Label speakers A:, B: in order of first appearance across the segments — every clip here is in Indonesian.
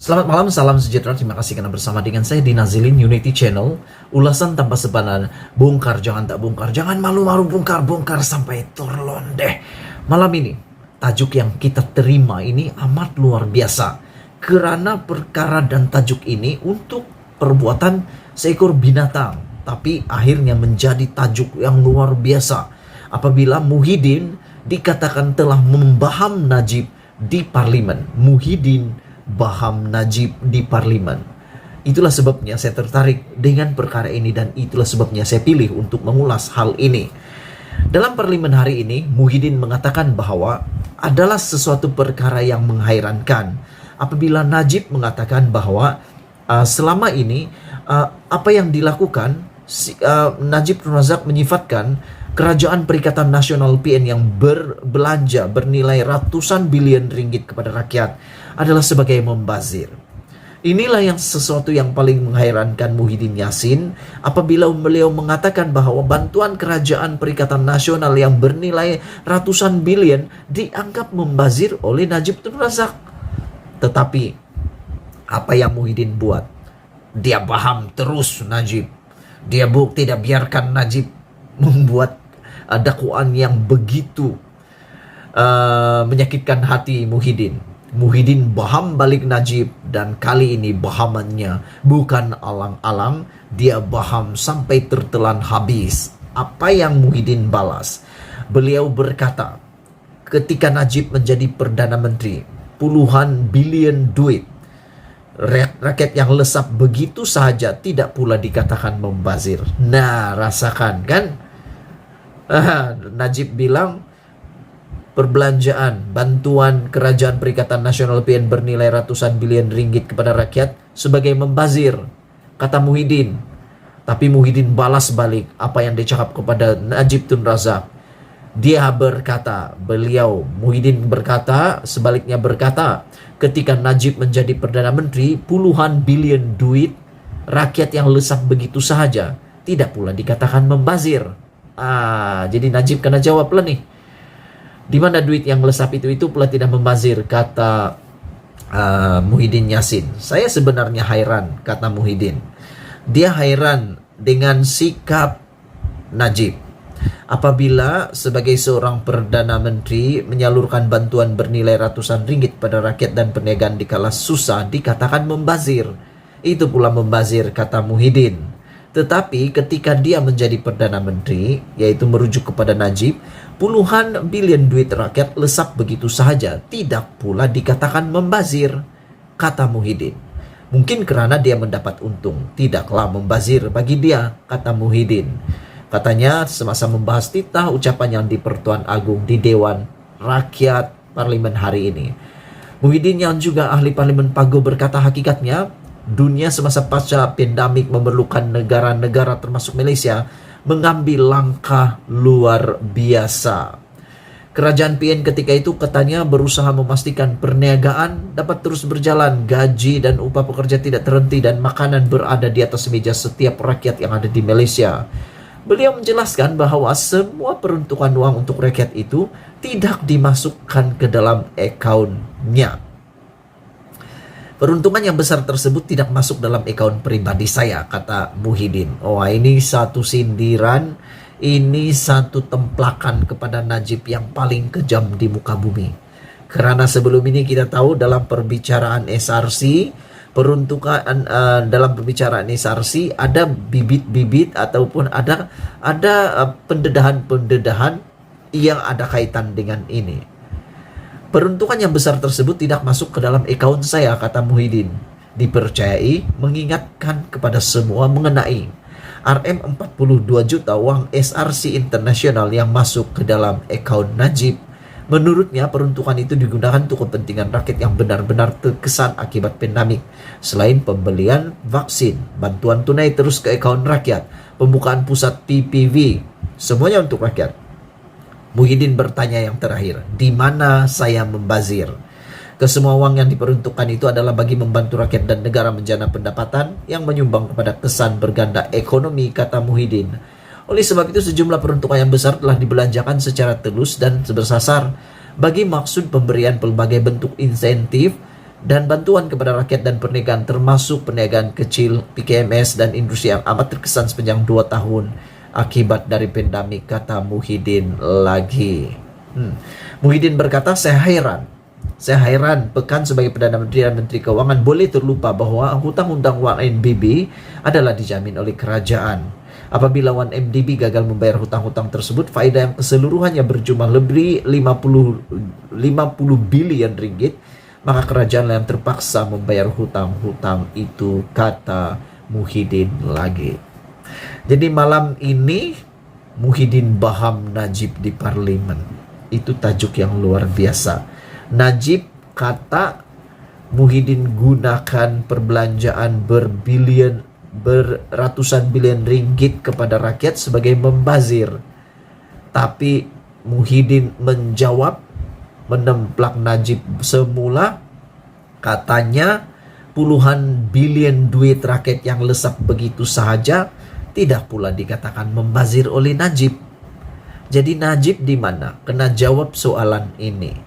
A: Selamat malam, salam sejahtera. Terima kasih karena bersama dengan saya di Nazilin Unity Channel. Ulasan tanpa sebanan, bongkar jangan tak bongkar, jangan malu-malu bongkar sampai terlondeh. Malam ini, tajuk yang kita terima ini amat luar biasa. Kerana perkara dan tajuk ini untuk perbuatan seekor binatang, tapi akhirnya menjadi tajuk yang luar biasa. Apabila Muhyiddin dikatakan telah membaham Najib di parlimen. Muhyiddin baham Najib di parlimen. Itulah sebabnya saya tertarik dengan perkara ini dan itulah sebabnya saya pilih untuk mengulas hal ini. Dalam parlimen hari ini, Muhyiddin mengatakan bahwa adalah sesuatu perkara yang menghairankan apabila Najib mengatakan bahwa selama ini apa yang dilakukan, Najib Tun Razak menyifatkan Kerajaan Perikatan Nasional PN yang berbelanja bernilai ratusan bilion ringgit kepada rakyat adalah sebagai membazir. Inilah yang sesuatu yang paling menghairankan Muhyiddin Yassin apabila beliau mengatakan bahwa bantuan Kerajaan Perikatan Nasional yang bernilai ratusan bilion dianggap membazir oleh Najib Tun Razak. Tetapi apa yang Muhyiddin buat? Dia baham terus Najib. Dia tidak biarkan Najib membuat dakwaan yang begitu menyakitkan hati Muhyiddin. Muhyiddin baham balik Najib dan kali ini bahamannya bukan alang-alang, dia baham sampai tertelan habis. Apa yang Muhyiddin balas? Beliau berkata, ketika Najib menjadi Perdana Menteri, puluhan bilion duit rakyat yang lesap begitu saja tidak pula dikatakan membazir. Nah, rasakan kan? Najib bilang perbelanjaan bantuan Kerajaan Perikatan Nasional PN bernilai ratusan bilion ringgit kepada rakyat sebagai membazir, kata Muhyiddin. Tapi Muhyiddin balas balik apa yang dicakap kepada Najib Tun Razak. Dia berkata, Muhyiddin berkata, sebaliknya berkata, ketika Najib menjadi Perdana Menteri, puluhan bilion duit rakyat yang lesap begitu saja tidak pula dikatakan membazir. Jadi Najib kena jawab lah nih. Di mana duit yang lesap itu pula tidak membazir, kata Muhyiddin Yassin. Saya sebenarnya hairan, kata Muhyiddin. Dia hairan dengan sikap Najib. Apabila sebagai seorang Perdana Menteri menyalurkan bantuan bernilai ratusan ringgit pada rakyat dan perniagaan di kala susah dikatakan membazir. Itu pula membazir, kata Muhyiddin. Tetapi ketika dia menjadi Perdana Menteri, yaitu merujuk kepada Najib, puluhan bilion duit rakyat lesap begitu saja tidak pula dikatakan membazir, kata Muhyiddin. Mungkin kerana dia mendapat untung, tidaklah membazir bagi dia, kata Muhyiddin. Katanya semasa membahas titah ucapan yang di Pertuan Agung di Dewan Rakyat Parlimen hari ini. Muhyiddin yang juga ahli Parlimen Pago berkata hakikatnya dunia semasa pasca pandemik memerlukan negara-negara termasuk Malaysia mengambil langkah luar biasa. Kerajaan PN ketika itu katanya berusaha memastikan perniagaan dapat terus berjalan, gaji dan upah pekerja tidak terhenti dan makanan berada di atas meja setiap rakyat yang ada di Malaysia. Beliau menjelaskan bahwa semua peruntukan uang untuk rakyat itu tidak dimasukkan ke dalam akaunnya. Peruntungan yang besar tersebut tidak masuk dalam akaun pribadi saya, kata Muhyiddin. Ini satu sindiran, ini satu templakan kepada Najib yang paling kejam di muka bumi. Karena sebelum ini kita tahu dalam perbicaraan SRC, dalam perbicaraan SRC ada bibit-bibit ataupun ada pendedahan-pendedahan yang ada kaitan dengan ini. Peruntukan yang besar tersebut tidak masuk ke dalam akaun saya, kata Muhyiddin. Dipercayai mengingatkan kepada semua mengenai RM42 juta uang SRC internasional yang masuk ke dalam akaun Najib. Menurutnya peruntukan itu digunakan untuk kepentingan rakyat yang benar-benar terkesan akibat pandemik. Selain pembelian vaksin, bantuan tunai terus ke akaun rakyat, pembukaan pusat PPV, semuanya untuk rakyat. Muhyiddin bertanya yang terakhir, di mana saya membazir? Kesemua uang yang diperuntukkan itu adalah bagi membantu rakyat dan negara menjana pendapatan yang menyumbang kepada kesan berganda ekonomi, kata Muhyiddin. Oleh sebab itu sejumlah peruntukan yang besar telah dibelanjakan secara telus dan bersasar bagi maksud pemberian pelbagai bentuk insentif dan bantuan kepada rakyat dan perniagaan termasuk perniagaan kecil, PKMS dan industri yang amat terkesan sepanjang 2 tahun akibat dari pandemik, kata Muhyiddin lagi. Muhyiddin berkata, saya heran Pekan sebagai Perdana Menteri dan Menteri Keuangan boleh terlupa bahwa hutang-hutang 1MDB adalah dijamin oleh kerajaan. Apabila 1MDB gagal membayar hutang-hutang tersebut, faedah yang keseluruhannya berjumlah lebih 50 bilion ringgit, maka kerajaan yang terpaksa membayar hutang-hutang itu, kata Muhyiddin lagi. Jadi malam ini Muhyiddin baham Najib di parlemen. Itu tajuk yang luar biasa. Najib kata Muhyiddin gunakan perbelanjaan beratusan bilion ringgit kepada rakyat sebagai membazir. Tapi Muhyiddin menjawab, menemplak Najib semula, katanya puluhan bilion duit rakyat yang lesap begitu sahaja tidak pula dikatakan membazir oleh Najib. Jadi Najib di mana? Kena jawab soalan ini.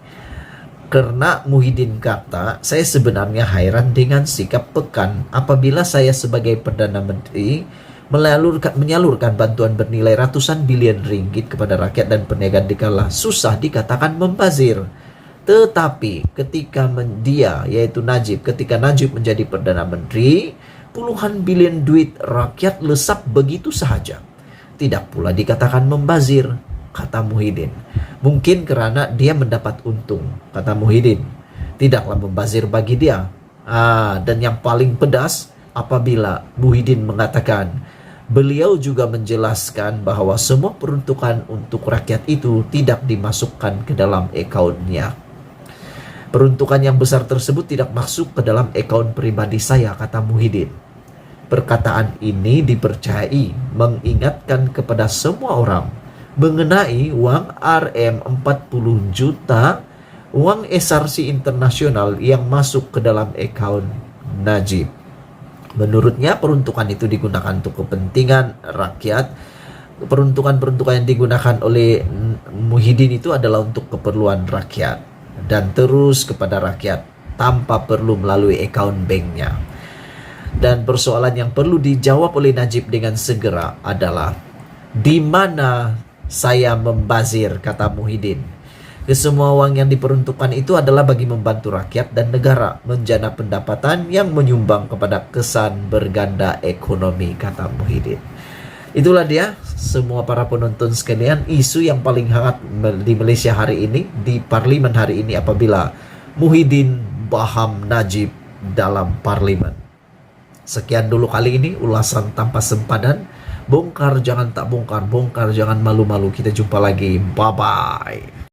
A: Karena Muhyiddin kata, saya sebenarnya heran dengan sikap Pekan apabila saya sebagai Perdana Menteri menyalurkan bantuan bernilai ratusan bilion ringgit kepada rakyat dan perniagaan dikala susah dikatakan membazir. Tetapi ketika yaitu Najib, ketika Najib menjadi Perdana Menteri, puluhan bilion duit rakyat lesap begitu sahaja. Tidak pula dikatakan membazir, kata Muhyiddin. Mungkin karena dia mendapat untung, kata Muhyiddin. Tidaklah membazir bagi dia. Dan yang paling pedas apabila Muhyiddin mengatakan beliau juga menjelaskan bahwa semua peruntukan untuk rakyat itu tidak dimasukkan ke dalam akaunnya. Peruntukan yang besar tersebut tidak masuk ke dalam akaun pribadi saya, kata Muhyiddin. Perkataan ini dipercayai mengingatkan kepada semua orang mengenai uang Rm40 juta, uang SRC internasional yang masuk ke dalam akaun Najib. Menurutnya peruntukan itu digunakan untuk kepentingan rakyat. Peruntukan-peruntukan yang digunakan oleh Muhyiddin itu adalah untuk keperluan rakyat dan terus kepada rakyat tanpa perlu melalui akaun banknya. Dan persoalan yang perlu dijawab oleh Najib dengan segera adalah di mana saya membazir, kata Muhyiddin. Kesemua uang yang diperuntukkan itu adalah bagi membantu rakyat dan negara menjana pendapatan yang menyumbang kepada kesan berganda ekonomi, kata Muhyiddin. Itulah dia semua para penonton sekalian, isu yang paling hangat di Malaysia hari ini, di parlimen hari ini apabila Muhyiddin baham Najib dalam parlimen. Sekian dulu kali ini ulasan tanpa sempadan. Bongkar jangan tak bongkar, bongkar jangan malu-malu. Kita jumpa lagi. Bye-bye.